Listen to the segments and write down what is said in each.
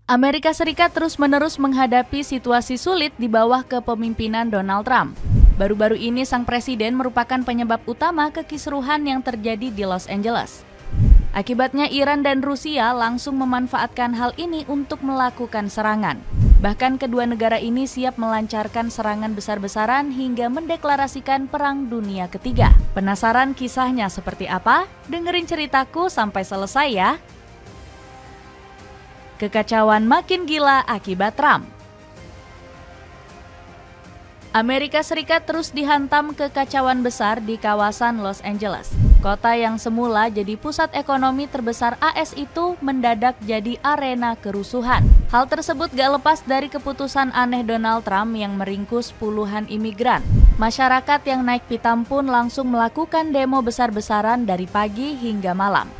Amerika Serikat terus-menerus menghadapi situasi sulit di bawah kepemimpinan Donald Trump. Baru-baru ini sang presiden merupakan penyebab utama kekisruhan yang terjadi di Los Angeles. Akibatnya Iran dan Rusia langsung memanfaatkan hal ini untuk melakukan serangan. Bahkan kedua negara ini siap melancarkan serangan besar-besaran hingga mendeklarasikan Perang Dunia Ketiga. Penasaran kisahnya seperti apa? Dengerin ceritaku sampai selesai ya. Kekacauan makin gila akibat Trump. Amerika Serikat terus dihantam kekacauan besar di kawasan Los Angeles. Kota yang semula jadi pusat ekonomi terbesar AS itu mendadak jadi arena kerusuhan. Hal tersebut gak lepas dari keputusan aneh Donald Trump yang meringkus puluhan imigran. Masyarakat yang naik pitam pun langsung melakukan demo besar-besaran dari pagi hingga malam.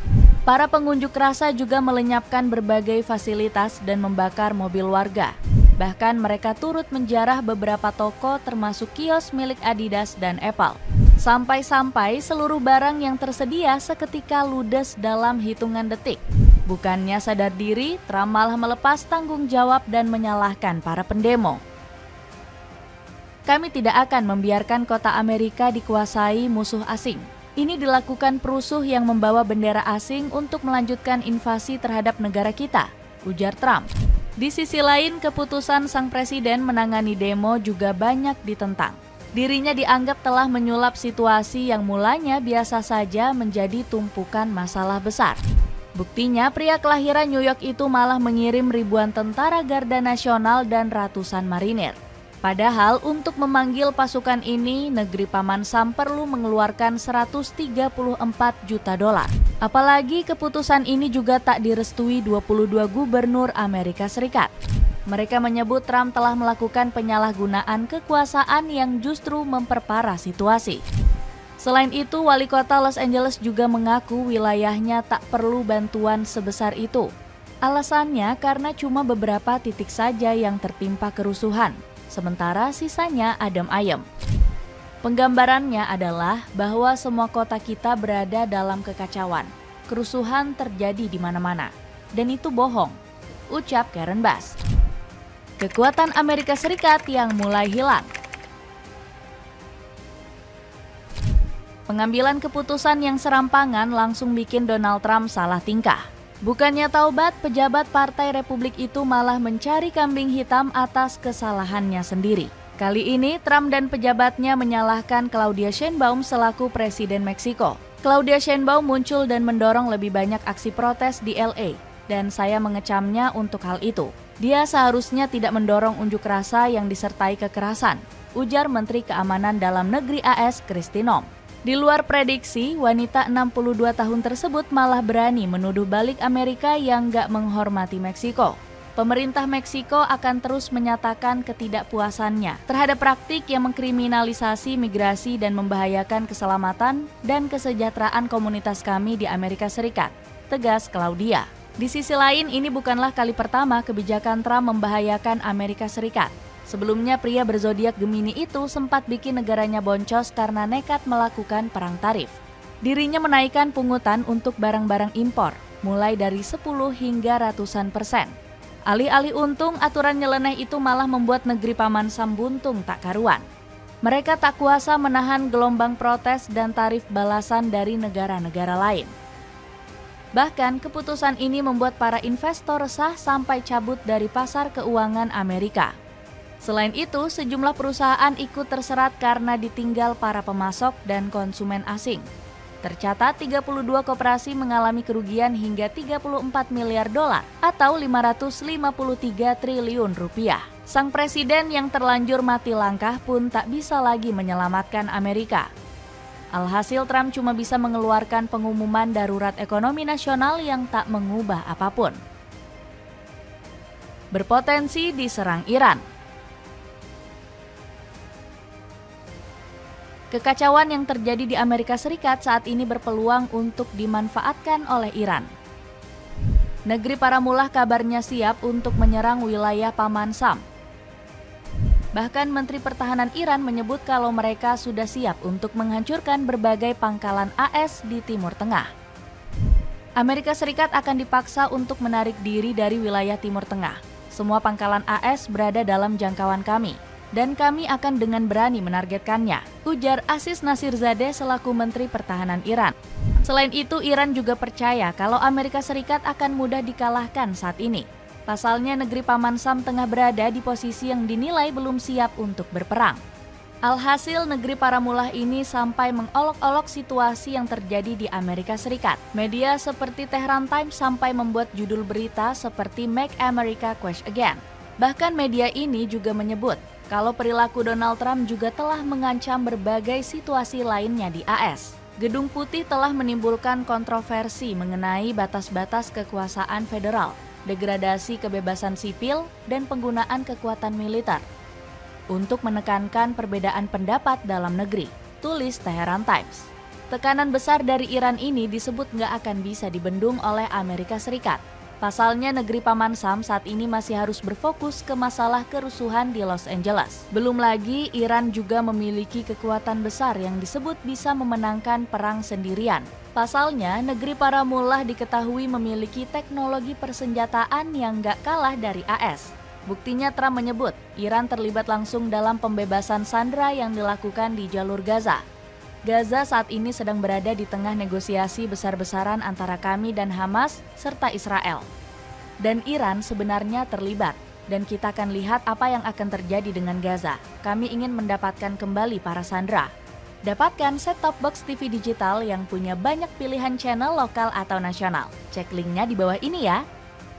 Para pengunjuk rasa juga melenyapkan berbagai fasilitas dan membakar mobil warga. Bahkan mereka turut menjarah beberapa toko termasuk kios milik Adidas dan Apple. Sampai-sampai seluruh barang yang tersedia seketika ludes dalam hitungan detik. Bukannya sadar diri, Trump malah melepas tanggung jawab dan menyalahkan para pendemo. Kami tidak akan membiarkan kota Amerika dikuasai musuh asing. Ini dilakukan perusuh yang membawa bendera asing untuk melanjutkan invasi terhadap negara kita, ujar Trump. Di sisi lain, keputusan sang presiden menangani demo juga banyak ditentang. Dirinya dianggap telah menyulap situasi yang mulanya biasa saja menjadi tumpukan masalah besar. Buktinya, pria kelahiran New York itu malah mengirim ribuan tentara Garda Nasional dan ratusan marinir. Padahal untuk memanggil pasukan ini, negeri Paman Sam perlu mengeluarkan 134 juta dolar. Apalagi keputusan ini juga tak direstui 22 gubernur Amerika Serikat. Mereka menyebut Trump telah melakukan penyalahgunaan kekuasaan yang justru memperparah situasi. Selain itu, wali kota Los Angeles juga mengaku wilayahnya tak perlu bantuan sebesar itu. Alasannya karena cuma beberapa titik saja yang tertimpa kerusuhan. Sementara sisanya adem ayem. Penggambarannya adalah bahwa semua kota kita berada dalam kekacauan. Kerusuhan terjadi di mana-mana. Dan itu bohong, ucap Karen Bass. Kekuatan Amerika Serikat yang mulai hilang. Pengambilan keputusan yang serampangan langsung bikin Donald Trump salah tingkah. Bukannya taubat, pejabat Partai Republik itu malah mencari kambing hitam atas kesalahannya sendiri. Kali ini, Trump dan pejabatnya menyalahkan Claudia Sheinbaum selaku Presiden Meksiko. Claudia Sheinbaum muncul dan mendorong lebih banyak aksi protes di LA, dan saya mengecamnya untuk hal itu. Dia seharusnya tidak mendorong unjuk rasa yang disertai kekerasan, ujar Menteri Keamanan Dalam Negeri AS Kristi Noem. Di luar prediksi, wanita 62 tahun tersebut malah berani menuduh balik Amerika yang gak menghormati Meksiko. Pemerintah Meksiko akan terus menyatakan ketidakpuasannya terhadap praktik yang mengkriminalisasi migrasi dan membahayakan keselamatan dan kesejahteraan komunitas kami di Amerika Serikat, tegas Claudia. Di sisi lain, ini bukanlah kali pertama kebijakan Trump membahayakan Amerika Serikat. Sebelumnya, pria berzodiak Gemini itu sempat bikin negaranya boncos karena nekat melakukan perang tarif. Dirinya menaikkan pungutan untuk barang-barang impor, mulai dari 10 hingga ratusan persen. Alih-alih untung, aturan nyeleneh itu malah membuat negeri Paman Sam buntung tak karuan. Mereka tak kuasa menahan gelombang protes dan tarif balasan dari negara-negara lain. Bahkan, keputusan ini membuat para investor resah sampai cabut dari pasar keuangan Amerika. Selain itu, sejumlah perusahaan ikut terserat karena ditinggal para pemasok dan konsumen asing. Tercatat 32 koperasi mengalami kerugian hingga 34 miliar dolar atau 553 triliun rupiah. Sang presiden yang terlanjur mati langkah pun tak bisa lagi menyelamatkan Amerika. Alhasil Trump cuma bisa mengeluarkan pengumuman darurat ekonomi nasional yang tak mengubah apapun. Berpotensi diserang Iran. Kekacauan yang terjadi di Amerika Serikat saat ini berpeluang untuk dimanfaatkan oleh Iran. Negeri para mullah kabarnya siap untuk menyerang wilayah Paman Sam. Bahkan Menteri Pertahanan Iran menyebut kalau mereka sudah siap untuk menghancurkan berbagai pangkalan AS di Timur Tengah. Amerika Serikat akan dipaksa untuk menarik diri dari wilayah Timur Tengah. Semua pangkalan AS berada dalam jangkauan kami, dan kami akan dengan berani menargetkannya, ujar Aziz Nasirzadeh selaku Menteri Pertahanan Iran. Selain itu, Iran juga percaya kalau Amerika Serikat akan mudah dikalahkan saat ini. Pasalnya, negeri Paman Sam tengah berada di posisi yang dinilai belum siap untuk berperang. Alhasil, negeri para mullah ini sampai mengolok-olok situasi yang terjadi di Amerika Serikat. Media seperti Tehran Times sampai membuat judul berita seperti Make America Question Again. Bahkan media ini juga menyebut kalau perilaku Donald Trump juga telah mengancam berbagai situasi lainnya di AS. Gedung Putih telah menimbulkan kontroversi mengenai batas-batas kekuasaan federal, degradasi kebebasan sipil, dan penggunaan kekuatan militer untuk menekankan perbedaan pendapat dalam negeri, tulis Tehran Times. Tekanan besar dari Iran ini disebut nggak akan bisa dibendung oleh Amerika Serikat. Pasalnya, negeri Paman Sam saat ini masih harus berfokus ke masalah kerusuhan di Los Angeles. Belum lagi, Iran juga memiliki kekuatan besar yang disebut bisa memenangkan perang sendirian. Pasalnya, negeri para mullah diketahui memiliki teknologi persenjataan yang nggak kalah dari AS. Buktinya, Trump menyebut Iran terlibat langsung dalam pembebasan sandera yang dilakukan di jalur Gaza. Gaza saat ini sedang berada di tengah negosiasi besar-besaran antara kami dan Hamas serta Israel. Dan Iran sebenarnya terlibat, dan kita akan lihat apa yang akan terjadi dengan Gaza. Kami ingin mendapatkan kembali para sandera. Dapatkan set-top box TV digital yang punya banyak pilihan channel lokal atau nasional. Cek linknya di bawah ini ya.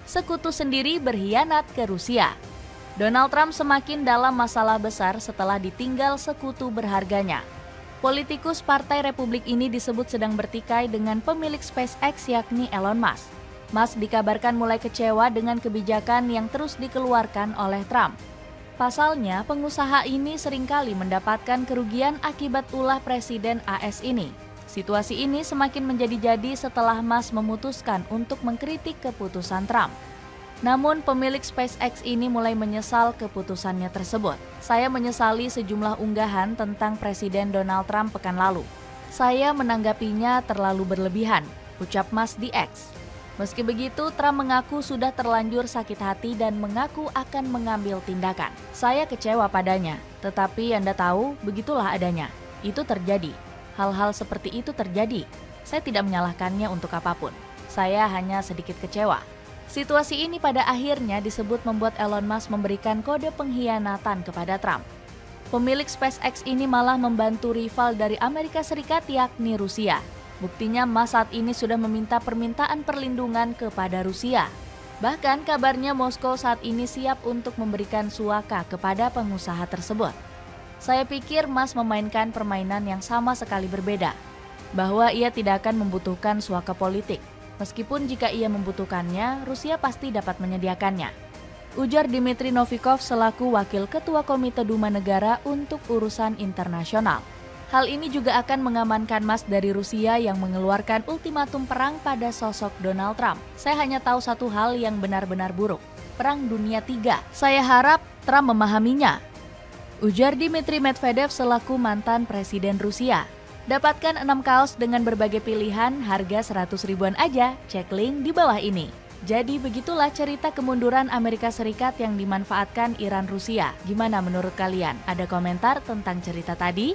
Sekutu sendiri berkhianat ke Rusia. Donald Trump semakin dalam masalah besar setelah ditinggal sekutu berharganya. Politikus Partai Republik ini disebut sedang bertikai dengan pemilik SpaceX yakni Elon Musk. Musk dikabarkan mulai kecewa dengan kebijakan yang terus dikeluarkan oleh Trump. Pasalnya, pengusaha ini seringkali mendapatkan kerugian akibat ulah Presiden AS ini. Situasi ini semakin menjadi-jadi setelah Musk memutuskan untuk mengkritik keputusan Trump. Namun pemilik SpaceX ini mulai menyesal keputusannya tersebut. Saya menyesali sejumlah unggahan tentang Presiden Donald Trump pekan lalu. Saya menanggapinya terlalu berlebihan, ucap Musk di X. Meski begitu, Trump mengaku sudah terlanjur sakit hati dan mengaku akan mengambil tindakan. Saya kecewa padanya, tetapi Anda tahu, begitulah adanya. Itu terjadi. Hal-hal seperti itu terjadi. Saya tidak menyalahkannya untuk apapun. Saya hanya sedikit kecewa. Situasi ini pada akhirnya disebut membuat Elon Musk memberikan kode pengkhianatan kepada Trump. Pemilik SpaceX ini malah membantu rival dari Amerika Serikat yakni Rusia. Buktinya Musk saat ini sudah meminta permintaan perlindungan kepada Rusia. Bahkan kabarnya Moskow saat ini siap untuk memberikan suaka kepada pengusaha tersebut. Saya pikir Musk memainkan permainan yang sama sekali berbeda, bahwa ia tidak akan membutuhkan suaka politik. Meskipun jika ia membutuhkannya, Rusia pasti dapat menyediakannya. Ujar Dmitry Novikov selaku Wakil Ketua Komite Duma Negara untuk Urusan Internasional. Hal ini juga akan mengamankan Musk dari Rusia yang mengeluarkan ultimatum perang pada sosok Donald Trump. Saya hanya tahu satu hal yang benar-benar buruk, Perang Dunia III. Saya harap Trump memahaminya. Ujar Dmitry Medvedev selaku mantan Presiden Rusia. Dapatkan 6 kaos dengan berbagai pilihan, harga 100 ribuan aja, cek link di bawah ini. Jadi begitulah cerita kemunduran Amerika Serikat yang dimanfaatkan Iran Rusia. Gimana menurut kalian? Ada komentar tentang cerita tadi?